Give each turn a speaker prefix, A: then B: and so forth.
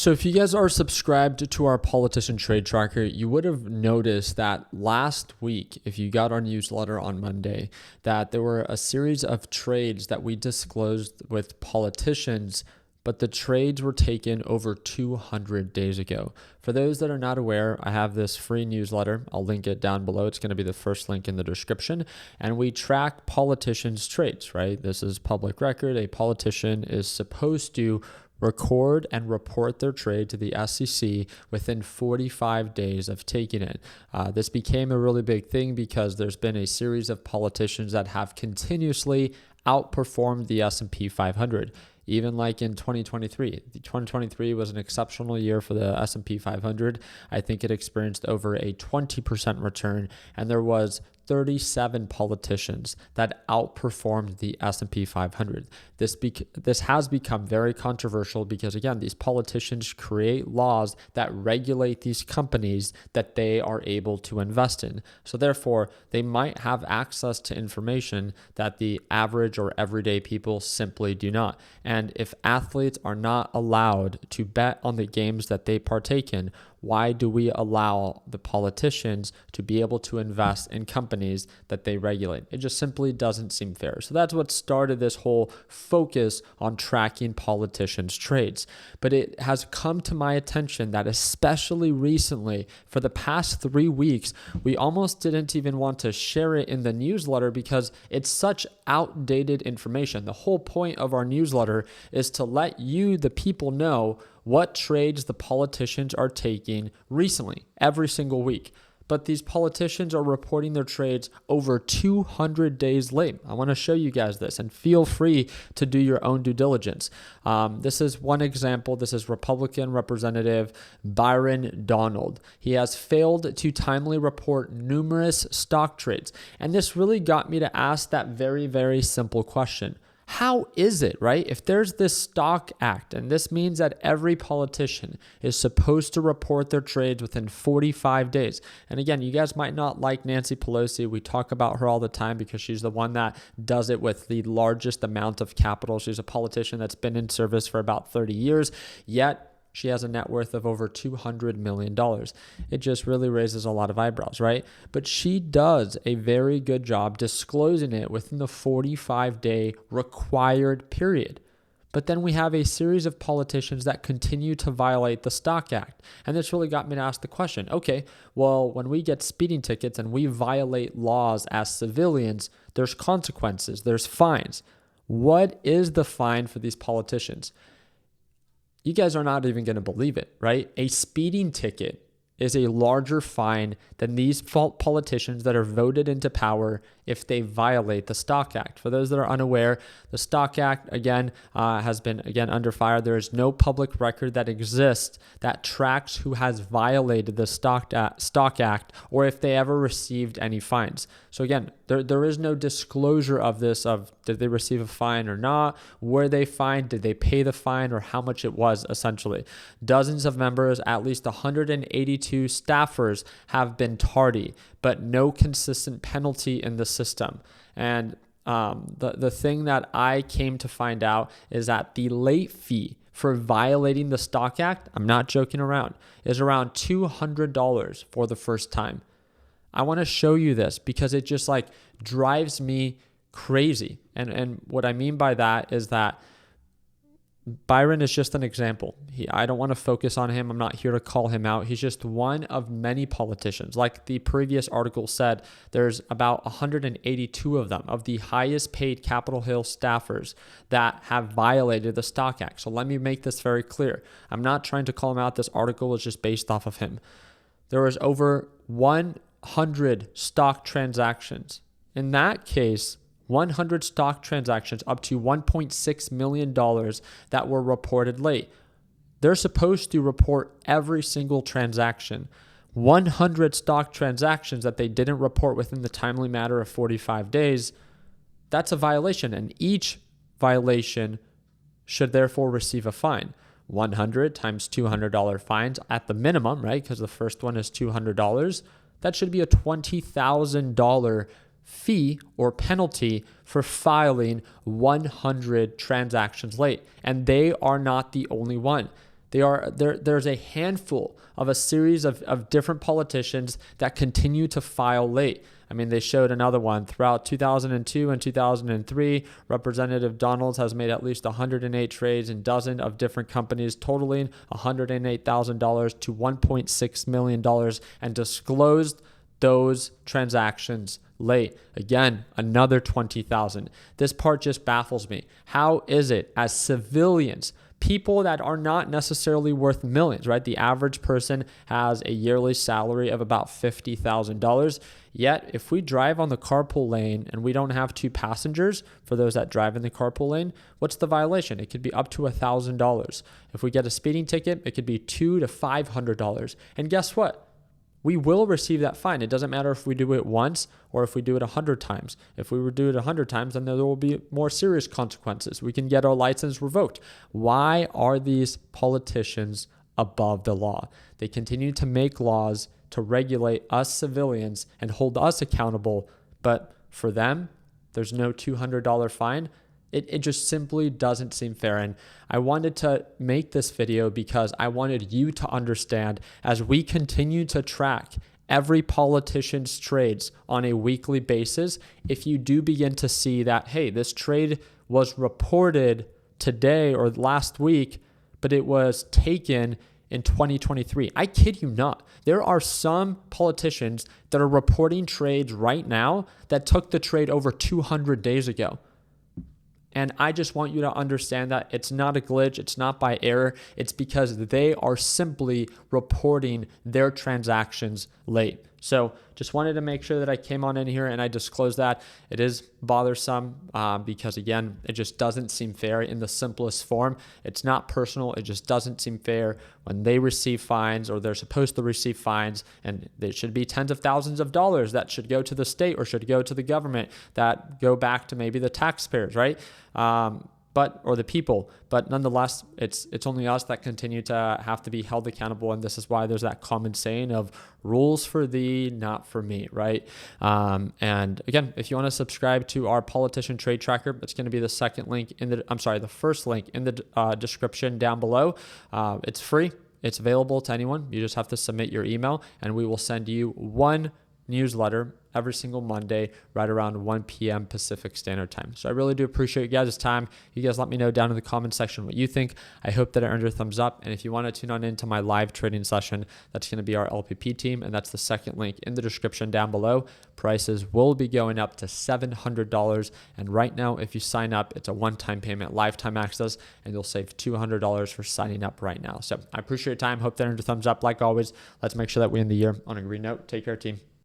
A: So if you guys are subscribed to our Politician Trade Tracker, you would have noticed that last week, if you got our newsletter on Monday, that there were a series of trades that we disclosed with politicians, but the trades were taken over 200 days ago. For those that are not aware, I have this free newsletter. I'll link it down below. It's going to be the first link in the description. And we track politicians' trades, right? This is public record. A politician is supposed to record and report their trade to the SEC within 45 days of taking it. This became a really big thing because there's been a series of politicians that have continuously outperformed the S&P 500. Even like in 2023. 2023 was an exceptional year for the S&P 500. I think it experienced over a 20% return, and there was 37 politicians that outperformed the S&P 500. This has become very controversial because, again, these politicians create laws that regulate these companies that they are able to invest in. So therefore, they might have access to information that the average or everyday people simply do not. And if athletes are not allowed to bet on the games that they partake in, why do we allow the politicians to be able to invest in companies that they regulate? It just simply doesn't seem fair. So that's what started this whole focus on tracking politicians' trades. But it has come to my attention that especially recently, for the past 3 weeks, we almost didn't even want to share it in the newsletter because it's such outdated information. The whole point of our newsletter is to let you, the people, know what trades the politicians are taking recently, every single week. But these politicians are reporting their trades over 200 days late. I want to show you guys this, and feel free to do your own due diligence. This is one example. This is Republican Representative Byron Donald. He has failed to timely report numerous stock trades. And this really got me to ask that very, very simple question. How is it, right? If there's this Stock Act, and this means that every politician is supposed to report their trades within 45 days. And again, you guys might not like Nancy Pelosi. We talk about her all the time because she's the one that does it with the largest amount of capital. She's a politician that's been in service for about 30 years, yet she has a net worth of over $200 million. It just really raises a lot of eyebrows, right? But she does a very good job disclosing it within the 45-day required period. But then we have a series of politicians that continue to violate the Stock Act. And this really got me to ask the question, okay, well, when we get speeding tickets and we violate laws as civilians, there's consequences, there's fines. What is the fine for these politicians? You guys are not even going to believe it, right? A speeding ticket is a larger fine than these politicians that are voted into power if they violate the Stock Act. For those that are unaware, the Stock Act, again, has been, under fire. There is no public record that exists that tracks who has violated the Stock Act or if they ever received any fines. So again, there is no disclosure of this, of did they receive a fine or not, were they fined, did they pay the fine, or how much it was, essentially. Dozens of members, at least 182 staffers have been tardy, but no consistent penalty in the system. And the thing that I came to find out is that the late fee for violating the Stock Act, I'm not joking around, is around $200 for the first time. I want to show you this because it just drives me crazy. And what I mean by that is that Byron is just an example. I don't want to focus on him. I'm not here to call him out. He's just one of many politicians. Like the previous article said, there's about 182 of them, of the highest paid Capitol Hill staffers that have violated the Stock Act. So let me make this very clear. I'm not trying to call him out. This article is just based off of him. There was over 100 stock transactions. In that case, 100 stock transactions up to $1.6 million that were reported late. They're supposed to report every single transaction. 100 stock transactions that they didn't report within the timely matter of 45 days, that's a violation. And each violation should therefore receive a fine. 100 times $200 fines at the minimum, right? Because the first one is $200. That should be a $20,000 fee or penalty for filing 100 transactions late. And they are not the only one. There's a handful of a series of different politicians that continue to file late. I mean, they showed another one throughout 2002 and 2003. Representative Donalds has made at least 108 trades in dozens of different companies, totaling $108,000 to $1.6 million, and disclosed those transactions late. Again, another 20,000. This part just baffles me. How is it, as civilians, people that are not necessarily worth millions, right? The average person has a yearly salary of about $50,000. Yet, if we drive on the carpool lane and we don't have two passengers, for those that drive in the carpool lane, what's the violation? It could be up to $1,000. If we get a speeding ticket, it could be $200 to $500. And guess what? We will receive that fine. It doesn't matter if we do it once or if we do it 100 times. If we do it 100 times, then there will be more serious consequences. We can get our license revoked. Why are these politicians above the law? They continue to make laws to regulate us civilians and hold us accountable, but for them, there's no $200 fine. It just simply doesn't seem fair. And I wanted to make this video because I wanted you to understand, as we continue to track every politician's trades on a weekly basis, if you do begin to see that, hey, this trade was reported today or last week, but it was taken in 2023. I kid you not. There are some politicians that are reporting trades right now that took the trade over 200 days ago. And I just want you to understand that it's not a glitch. It's not by error. It's because they are simply reporting their transactions late. So just wanted to make sure that I came on in here and I disclosed that. It is bothersome because, again, it just doesn't seem fair in the simplest form. It's not personal. It just doesn't seem fair when they receive fines, or they're supposed to receive fines, and they should be tens of thousands of dollars that should go to the state or should go to the government, that go back to maybe the taxpayers, right? Or the people. But nonetheless, it's only us that continue to have to be held accountable. And this is why there's that common saying of rules for thee, not for me, right? And again, if you want to subscribe to our politician trade tracker, it's going to be the the first link in the description down below. It's free. It's available to anyone. You just have to submit your email, and we will send you one newsletter every single Monday right around 1 p.m. Pacific Standard Time. So I really do appreciate you guys' time. You guys let me know down in the comment section what you think. I hope that it earned your thumbs up. And if you want to tune on into my live trading session, that's going to be our LPP team, and that's the second link in the description down below. Prices will be going up to $700. And right now, if you sign up, it's a one-time payment, lifetime access, and you'll save $200 for signing up right now. So I appreciate your time. Hope that earned your thumbs up. Like always, let's make sure that we end the year on a green note. Take care, team.